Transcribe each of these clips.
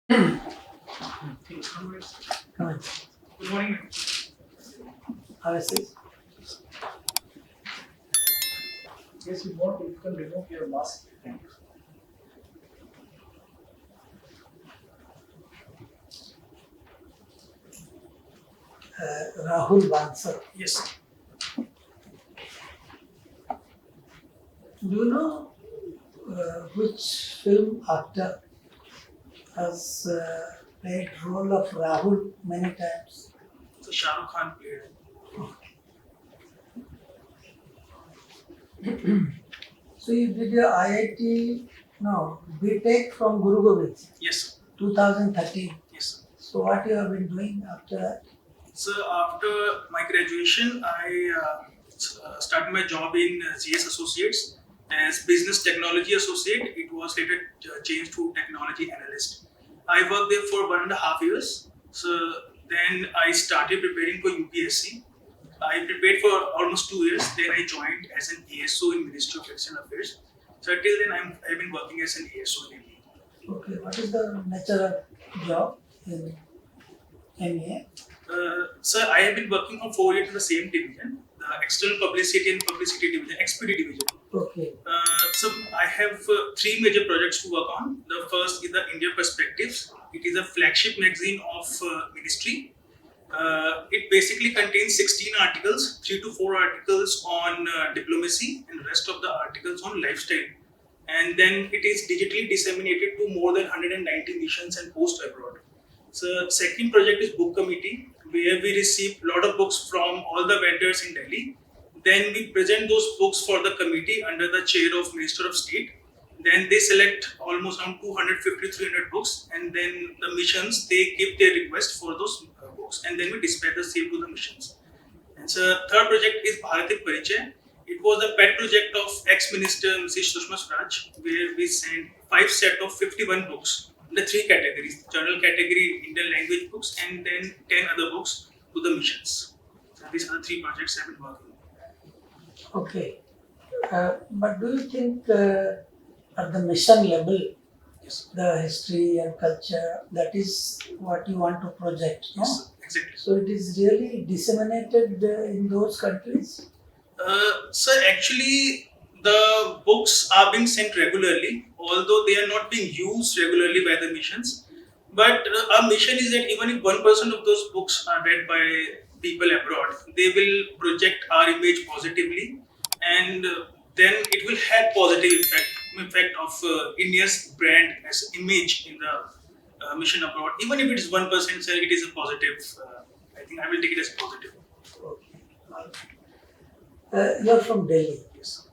Come on. Good morning. Have a seat. Yes, you want, you can remove your mask. Thank you. Rahul Bansal. Yes. Do you know which film actor has played role of Rahul many times? So Shah Rukh Khan played. So you did your IIT, no, BTech from Guru Gobind Singh, Yes. 2013. Yes. So what you have been doing after that? So after my graduation, I started my job in CS Associates as Business Technology Associate. It was later changed to Technology Analyst. I worked there for 1.5 years. So then I started preparing for UPSC. I prepared for almost 2 years. Then I joined as an ASO in Ministry of External Affairs. So till then I've been working as an ASO in India. Okay, what is the nature of job in MEA? Sir, I have been working for 4 years in the same division, the External Publicity and Publicity Division, XPD Division. Okay. So I have 3 major projects to work on. The first is the India Perspectives. It is a flagship magazine of Ministry. It basically contains 16 articles, 3 to 4 articles on diplomacy and rest of the articles on lifestyle. And then it is digitally disseminated to more than 190 missions and posts abroad. So second project is Book Committee, where we receive a lot of books from all the vendors in Delhi. Then we present those books for the committee under the chair of Minister of State. Then they select almost around 250-300 books, and then the missions, they give their request for those books, and then we dispatch the same to the missions. And so third project is Bharati Parichaya. It was the pet project of ex-minister Mrs. Sushma Swaraj, where we sent 5 sets of 51 books in the 3 categories: general category, Indian language books, and then 10 other books to the missions. So these are the 3 projects I've been working on. Okay. But do you think at the mission level, Yes. the history and culture, that is what you want to project, no? Yes, exactly. So it is really disseminated in those countries? Sir, actually, the books are being sent regularly, although they are not being used regularly by the missions. But our mission is that even if 1% of those books are read by people abroad, they will project our image positively, and then it will have positive effect of India's brand as image in the mission abroad. Even if it is 1%, sir, it is a positive. I think I will take it as positive. Okay. You are from Delhi. Yes.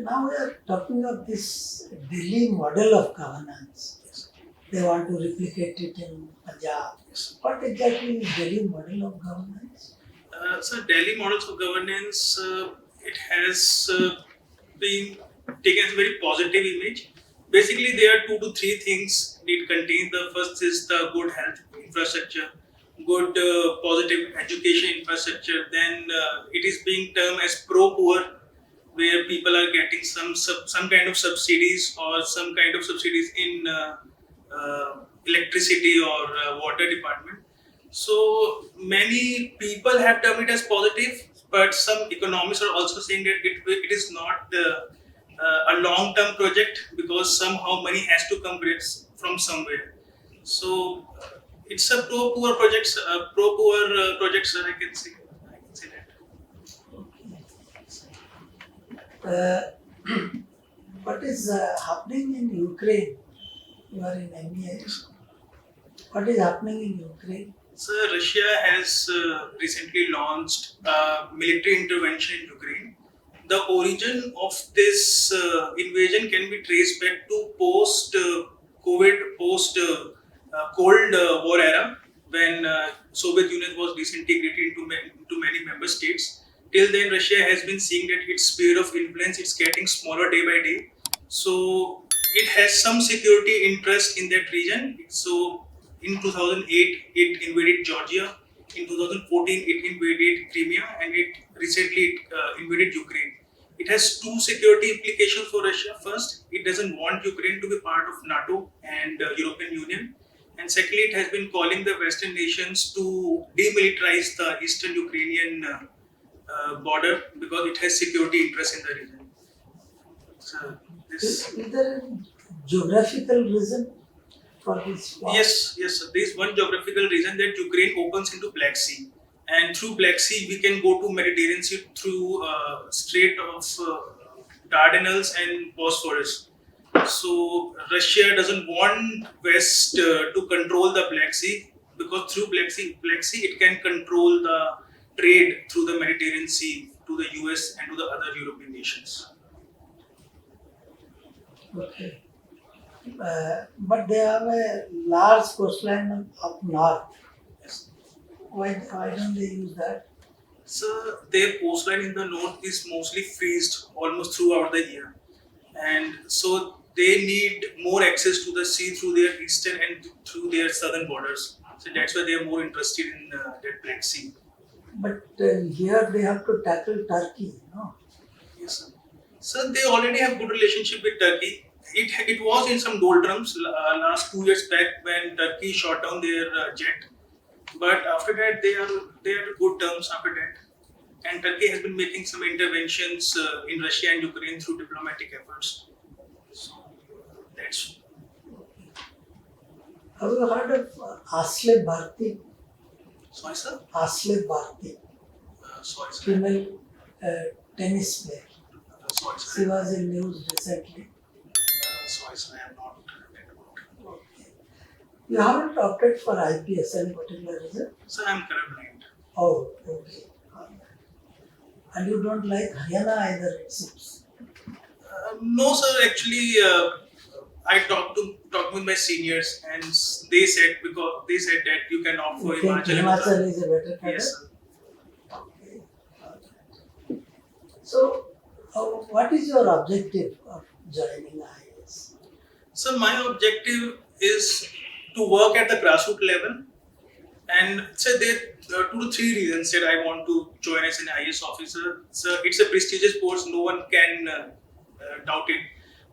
Now we are talking of this Delhi model of governance. Yes. They want to replicate it in Punjab. Yes. What exactly is Delhi model of governance? So Delhi models of governance, it has been taken as a very positive image. Basically, there are 2 to 3 things it contains. The first is the good health infrastructure, good positive education infrastructure. Then it is being termed as pro-poor, where people are getting some kind of subsidies or some kind of subsidies in electricity or water department. So many people have termed it as positive, but some economists are also saying that it is not a long-term project, because somehow money has to come from somewhere. So it's a pro-poor project, sir. I can say that. What is happening in Ukraine? You are in MEA. What is happening in Ukraine? So Russia has recently launched a military intervention in Ukraine. The origin of this invasion can be traced back to post-COVID, post-Cold War era, when Soviet Union was disintegrated into many member states. Till then, Russia has been seeing that its sphere of influence is getting smaller day by day. So it has some security interest in that region. So in 2008, it invaded Georgia. In 2014, it invaded Crimea, and it recently invaded Ukraine. It has two security implications for Russia. First, it doesn't want Ukraine to be part of NATO and European Union. And secondly, it has been calling the Western nations to demilitarize the eastern Ukrainian border because it has security interests in the region. So this. Is there a geographical reason for this war? Yes. There is one geographical reason that Ukraine opens into Black Sea, and through Black Sea we can go to Mediterranean Sea through Strait of Dardanelles and Bosphorus. So Russia doesn't want West to control the Black Sea because through Black Sea it can control the trade through the Mediterranean Sea to the US and to the other European nations. Okay. But they have a large coastline up north. Yes. Why don't they use that? So their coastline in the north is mostly freezed almost throughout the year, and so they need more access to the sea through their eastern and through their southern borders. So that's why they are more interested in that Black Sea. But here they have to tackle Turkey, no? Yes, sir. So they already have good relationship with Turkey. It was in some doldrums last 2 years back when Turkey shot down their jet. But after that, they are good terms after that. And Turkey has been making some interventions in Russia and Ukraine through diplomatic efforts. So that's. Have you heard of 𝐀𝐝𝐦𝐬𝐬𝐢𝐬𝐬𝐬𝐿 Bharti? Sorry, sir. 𝐀𝐝𝐬𝐬𝐬𝐬𝐬𝐬 Bharti, Sorry, sir. female tennis player. Sorry, She sir. was in news recently. Sorry, sir. I have not read about it. Okay. You haven't opted for IPS, any particular reason? So I am colorblind. Oh, okay. And you don't like Haryana either, it seems. No, sir. Actually, I talked with my seniors, and they said that you can opt for You think Himachal. Himachal is a better cadre? Yes, sir. Okay. Alright. So, what is your objective of joining IAS? So my objective is to work at the grassroots level, and so there are 2 to 3 reasons that I want to join as an IAS officer. So it's a prestigious post, no one can doubt it.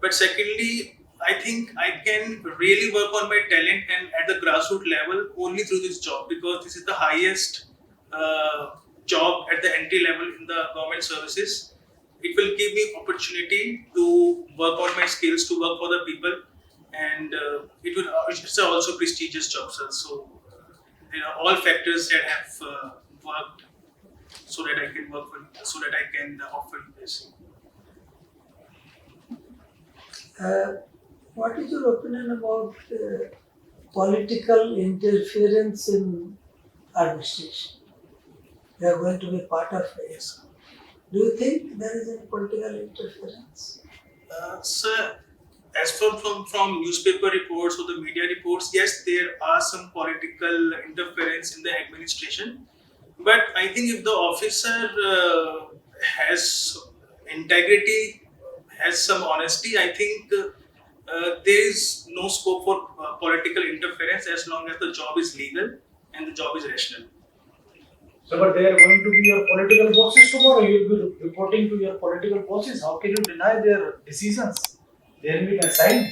But secondly, I think I can really work on my talent and at the grassroots level only through this job, because this is the highest job at the entry level in the government services. It will give me opportunity to work on my skills, to work for the people, and it's also a prestigious job, sir. So there are all factors that have worked so that I can work for you, so that I can offer you this. What is your opinion about political interference in administration? You are going to be part of it. Yes, sir. Do you think there is any political interference? Sir, as from newspaper reports or the media reports, yes, there are some political interference in the administration. But I think if the officer has integrity, has some honesty, I think there is no scope for political interference as long as the job is legal and the job is rational. So, but they are going to be your political bosses tomorrow. You will be reporting to your political bosses. How can you deny their decisions? They have been assigned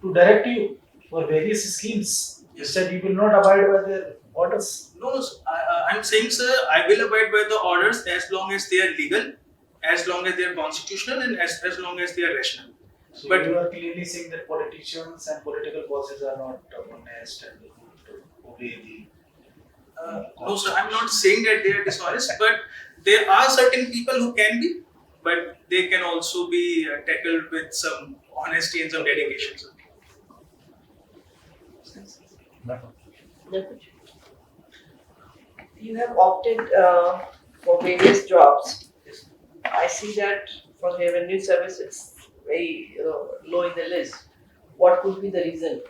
to direct you for various schemes. You said you will not abide by their orders. No, I'm saying, sir, I will abide by the orders as long as they are legal, as long as they are constitutional, and as long as they are rational. So But you are clearly saying that politicians and political bosses are not honest and obey the. No, sir, I'm not saying that they are dishonest, but there are certain people who can be, but they can also be tackled with some honesty and some dedication, sir. You have opted for various jobs. I see that for revenue service it's very low in the list. What could be the reason?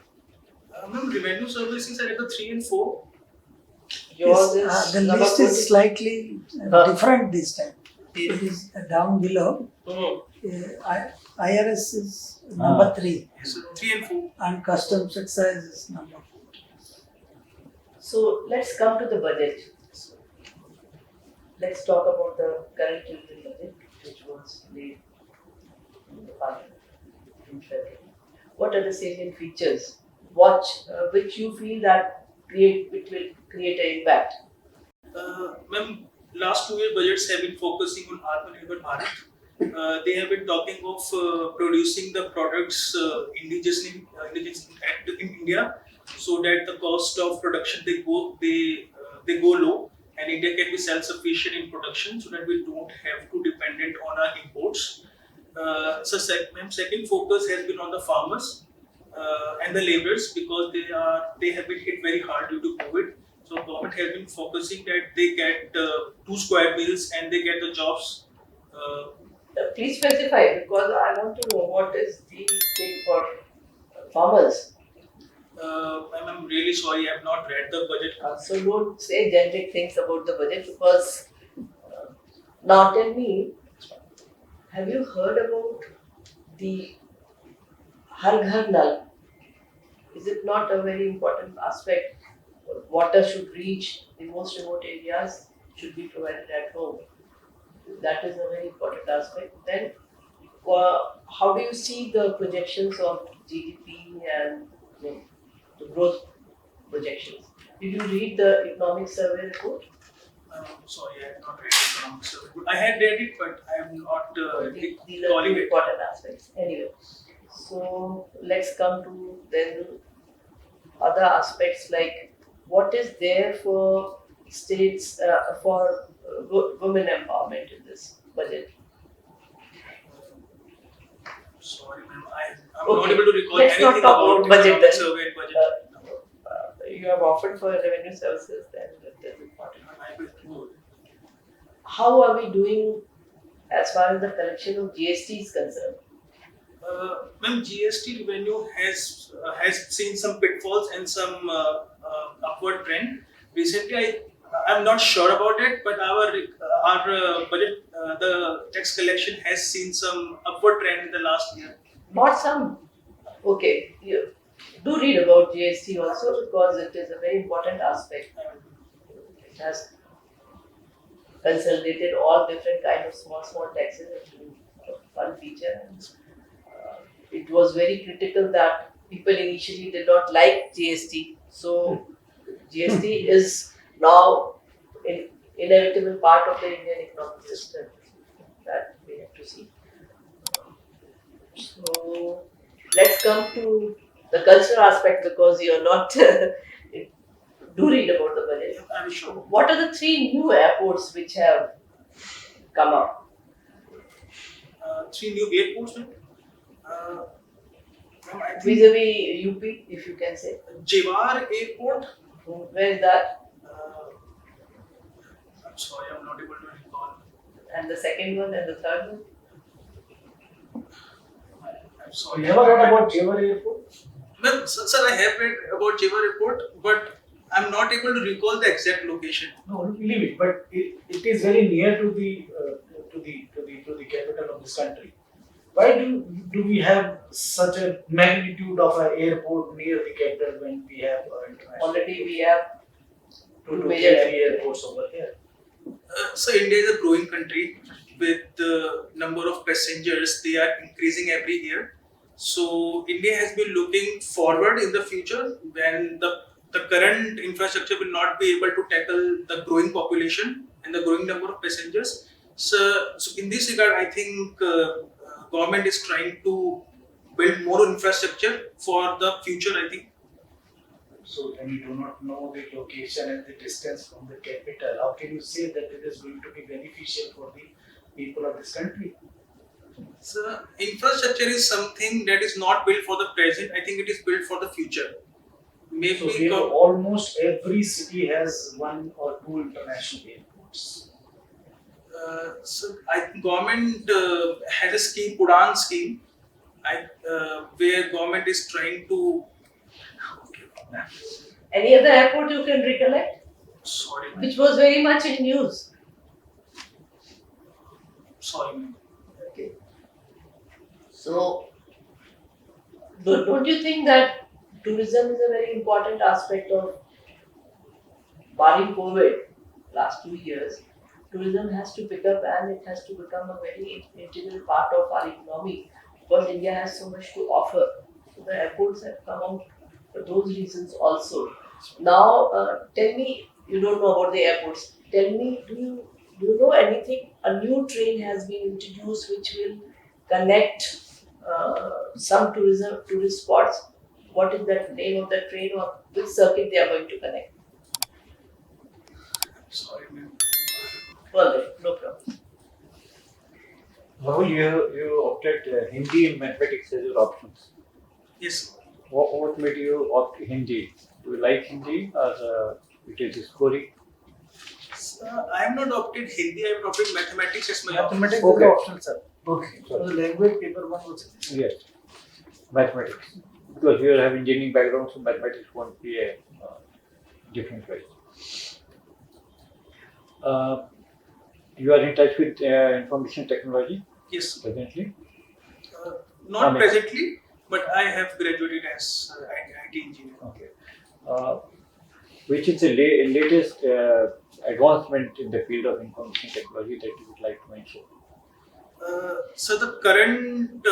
Ma'am, revenue services are at the 3 and 4. Yours Yes, is the number list is 40. slightly different this time. It is down below. Mhm. IRS is number 3 Yes, sir, 3 and 4. and customs excise is number 4. So let's come to the budget. Let's talk about the current union budget, which was was laid in the Parliament in February. What are the salient features which you feel that which will create an impact? Ma'am, last 2 year budgets have been focusing on Atmanirbhar Bharat. They have been talking of producing the products indigenously in India, so that the cost of production they go low, and India can be self-sufficient in production, so that we don't have to dependent on our imports. Second focus has been on the farmers and the laborers, because they have been hit very hard due to COVID. So government has been focusing that they get 2 square meals and they get the jobs. Please specify, because I want to know what is the thing for farmers. I'm really sorry, I have not read the budget. So don't say generic things about the budget, because now tell me, have you heard about the Har Ghar Nal? Is it not a very important aspect? Water should reach the most remote areas, should be provided at home. That is a very important aspect. Then, how do you see the projections of GDP and the growth projections? Did you read the economic survey report? Sorry, I have not read the economic survey. I had read it, but I have not These are two important aspects. Anyway, so let's come to then other aspects, like what is there for states for women empowerment in this budget? Sorry, ma'am, I'm not able to recall Let's not anything talk about about budget economic then. survey and budget. You have offered for revenue services, then that is important. I will do it. How are we doing as far as the collection of GST is concerned? Ma'am, GST revenue has seen some pitfalls and some upward trend. Recently, I'm not sure about it, but our budget, the tax collection has seen some upward trend in the last year. Not some. Okay, you do read about GST also, because it is a very important aspect. It has consolidated all different kind of small taxes into one feature. It was very critical that people initially did not like GST. So GST is now an inevitable part of the Indian economic system that we have to see. So let's come to the cultural aspect, because you are not do read about the budget. I'm sure. What are the 3 new airports which have come up? 3 new airports, ma'am. Ma'am, I think Vis-a-vis UP, if you can say. Jewar Airport. Where is that? I'm sorry, I'm not able to recall. And the second one and the third one? I'm sorry. You ever read about Jewar Airport? Ma'am, sir, I have read about Jewar Airport, but I'm not able to recall the exact location. No, leave it. But it is very near to the capital of this country. Why do we have such a magnitude of an airport near the capital when we have international? Already we have two major three airports over here? So India is a growing country with the number of passengers. They are increasing every year. So India has been looking forward in the future when the current infrastructure will not be able to tackle the growing population and the growing number of passengers. So in this regard, I think government is trying to build more infrastructure for the future, I think. So when you do not know the location and the distance from the capital, how can you say that it is going to be beneficial for the people of this country? So infrastructure is something that is not built for the present. I think it is built for the future. Maybe So we have almost every city has 1 or 2 international airports. so I think government has a scheme, Udan scheme, where government is trying to. Any other airport you can recollect? Sorry, Which was very much in news. sorry, ma'am. Okay. So, don't you think that tourism is a very important aspect of, barring COVID, last 2 years, tourism has to pick up and it has to become a very integral part of our economy because India has so much to offer. So the airports have come out for those reasons also. Now, tell me, you don't know about the airports. Tell me, do you know anything? A new train has been introduced which will connect some tourist spots. What is that name of that train or which circuit they are going to connect? Sorry, ma'am. Well, no problem. Rahul, you opted Hindi and mathematics as your options. Yes. What made you opt Hindi? Do you like Hindi or it is scoring? I have not opted Hindi, I have opted mathematics as my option. Mathematics Okay. is optional, sir. Okay. So the language paper one was Yes, mathematics. Because you have engineering background, so mathematics won't be a different choice. You are in touch with information technology Yes. presently? Not I mean- presently, but I have graduated as IT engineer. Okay. Which is the latest advancement in the field of information technology that you would like to mention? So the current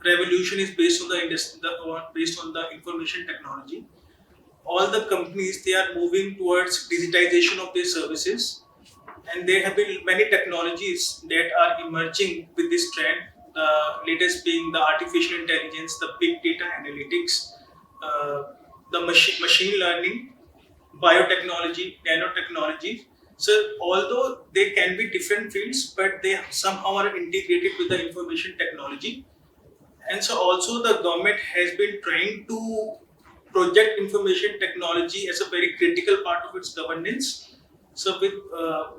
revolution is based on based on the information technology. All the companies, they are moving towards digitization of their services, and there have been many technologies that are emerging with this trend. The latest being the artificial intelligence, the big data analytics, the machine learning, biotechnology, nanotechnology. So although they can be different fields, but they somehow are integrated with the information technology. And so also the government has been trying to project information technology as a very critical part of its governance. So with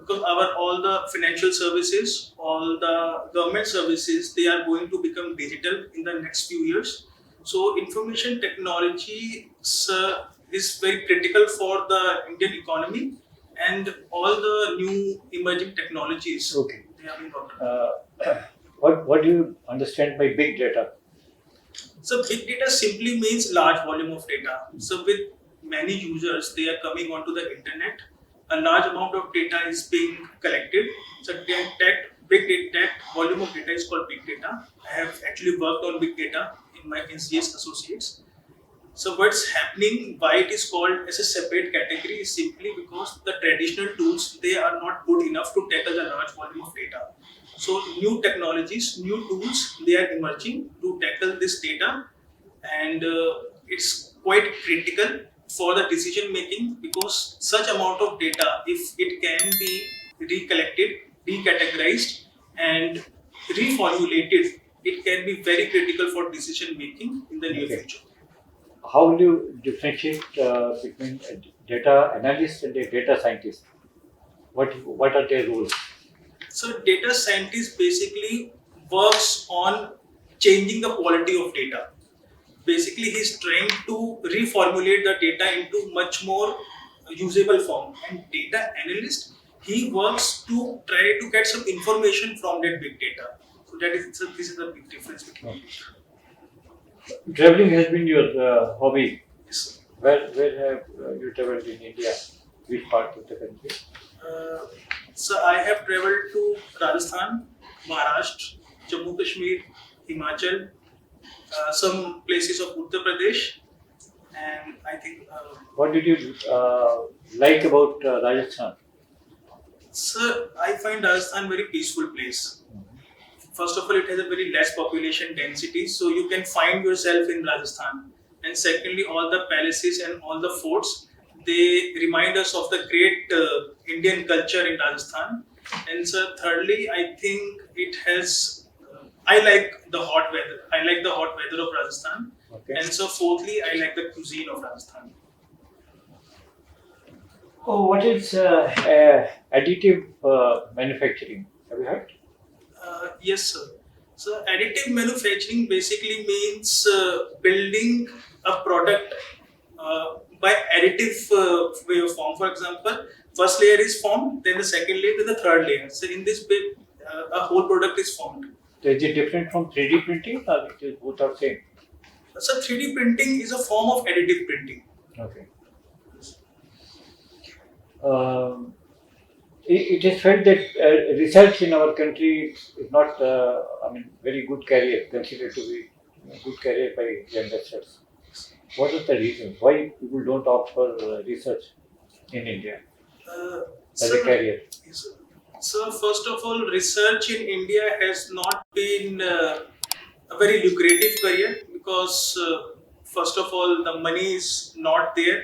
because all the financial services, all the government services, they are going to become digital in the next few years. So information technology is very critical for the Indian economy, and all the new emerging technologies. Okay. They are being adopted. What do you understand by big data? So big data simply means large volume of data. So with many users, they are coming onto the internet. A large amount of data is being collected. So that volume of data is called big data. I have actually worked on big data in my NCS associates. So what's happening, why it is called as a separate category is simply because the traditional tools, they are not good enough to tackle the large volume of data. So new technologies, new tools, they are emerging to tackle this data, and it's quite critical for the decision making because such amount of data, if it can be recollected, recategorized and reformulated, it can be very critical for decision making in the near Okay. future. How will you differentiate between a data analyst and a data scientist? What are their roles? So data scientist basically works on changing the quality of data. Basically, he's trying to reformulate the data into much more usable form. And data analyst, he works to try to get some information from that big data. So this is the big difference between. Traveling has been your hobby. Yes. Where have you traveled in India? Which part of the country? So I have traveled to Rajasthan, Maharashtra, Jammu Kashmir, Himachal, some places of Uttar Pradesh, and I think. What did you like about Rajasthan? So I find Rajasthan very peaceful place. First of all, it has a very less population density, so you can find yourself in Rajasthan. And secondly, all the palaces and all the forts, they remind us of the great Indian culture in Rajasthan. And so thirdly, I think it has, I like the hot weather. I like the hot weather of Rajasthan. Okay. And so fourthly, I like the cuisine of Rajasthan. Oh, what is additive manufacturing? Have you heard? Yes, sir. So additive manufacturing basically means building a product by additive way of form. For example, first layer is formed, then the second layer, then the third layer. So in this way, a whole product is formed. So is it different from 3D printing or it is both are same? So 3D printing is a form of additive printing. Okay. it is felt that research in our country is not, very good career, considered to be a good career by youngsters. What is the reason why people don't opt for research in India Uh, as a sir, career? so first of all, research in India has not been a very lucrative career because first of all, the money is not there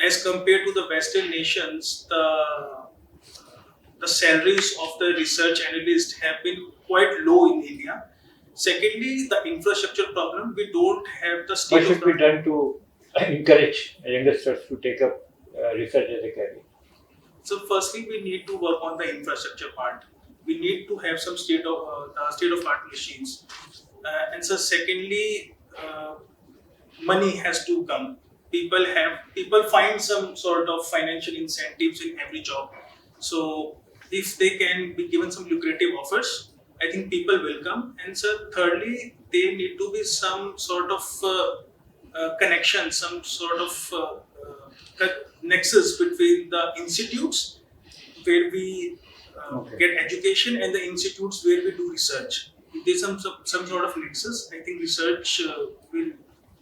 as compared to the Western nations. The salaries of the research analysts have been quite low in India. Secondly, the infrastructure problem. We don't have the What state should of be the done to encourage youngsters to take up research as a career? So firstly, we need to work on the infrastructure part. We need to have some state of art machines, and so secondly, money has to come. People find some sort of financial incentives in every job. So if they can be given some lucrative offers, I think people will come. And so thirdly, there need to be some sort of connection, some sort of nexus between the institutes where we Okay. get education and the institutes where we do research. If there's some sort of nexus, I think research will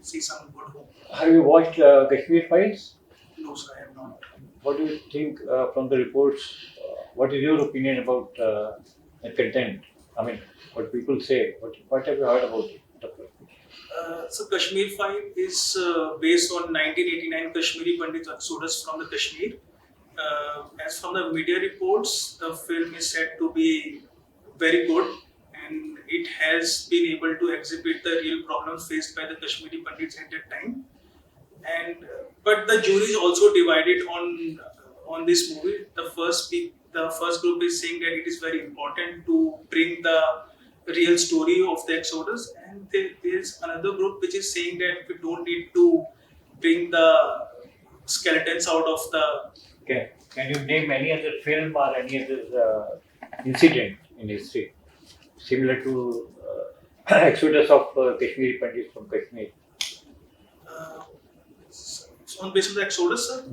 see some good hope. Have you watched Kashmir Files? No, sir, I have not. What do you think from the reports? What is your opinion about the content? I mean, what people say. What have you heard about it? So Kashmir File is based on 1989 Kashmiri Pandit exodus from the Kashmir. As from the media reports, the film is said to be very good, and it has been able to exhibit the real problems faced by the Kashmiri Pandits at that time. And but the jury is also divided on this movie. The first group is saying that it is very important to bring the real story of the exodus, and there's another group which is saying that we don't need to bring the skeletons out of the. Can you name any other film or any other incident in history similar to exodus of Kashmiri Pandits from Kashmir? On basis of the exodus, sir.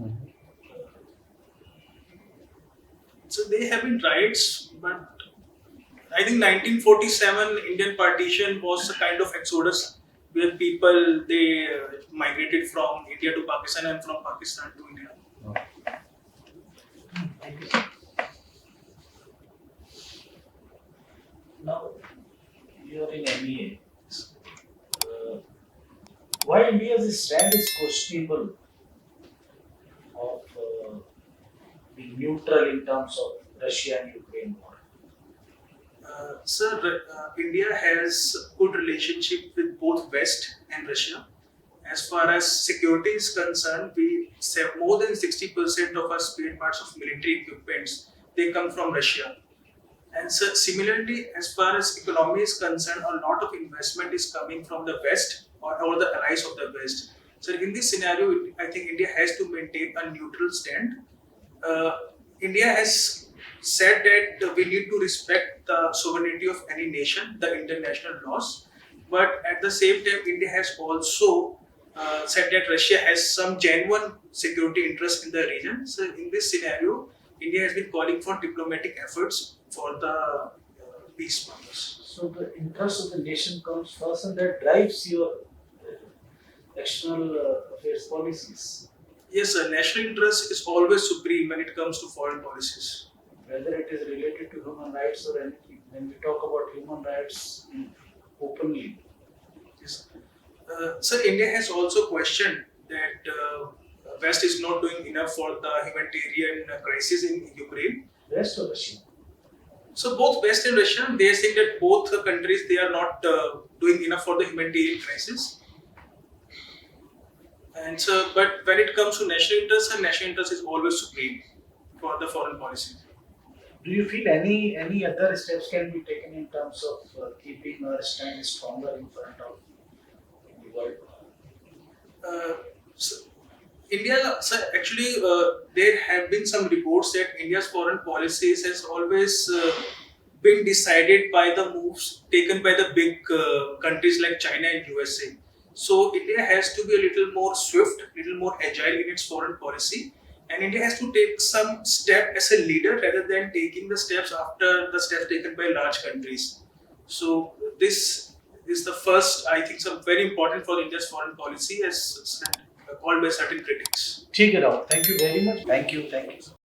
So they have been riots, but I think 1947 Indian partition was a kind of exodus where people they migrated from India to Pakistan and from Pakistan to India. Now, you are in MEA. Why India's stand is questionable of being neutral in terms of Russia and Ukraine war? Sir, India has good relationship with both West and Russia. As far as security is concerned, we have more than 60% of our spare parts of military equipments, they come from Russia. And so similarly, as far as economy is concerned, a lot of investment is coming from the West or the allies of the West. So in this scenario, I think India has to maintain a neutral stand. India has said that we need to respect the sovereignty of any nation, the international laws. But at the same time, India has also said that Russia has some genuine security interest in the region. So in this scenario, India has been calling for diplomatic efforts for the peace purpose. So the interest of the nation comes first, and that drives your external affairs policies. Yes, sir. National interest is always supreme when it comes to foreign policies. Whether it is related to human rights or anything. When we talk about human rights openly. Yes. Sir, India has also questioned that West is not doing enough for the humanitarian crisis in Ukraine. West or Russia? So both West and Russia, they are saying that both countries they are not doing enough for the humanitarian crisis. And so, but when it comes to national interest, and national interest is always supreme for the foreign policy. Do you feel any other steps can be taken in terms of keeping our stand stronger in front of the world? So India, sir, actually, there have been some reports that India's foreign policies has always been decided by the moves taken by the big countries like China and USA. So India has to be a little more swift, little more agile in its foreign policy. and India has to take some step as a leader rather than taking the steps after the steps taken by large countries. So this is the first, I think, some very important for India's foreign policy as called by certain critics. ठीक है Rahul, thank you very much. Thank you.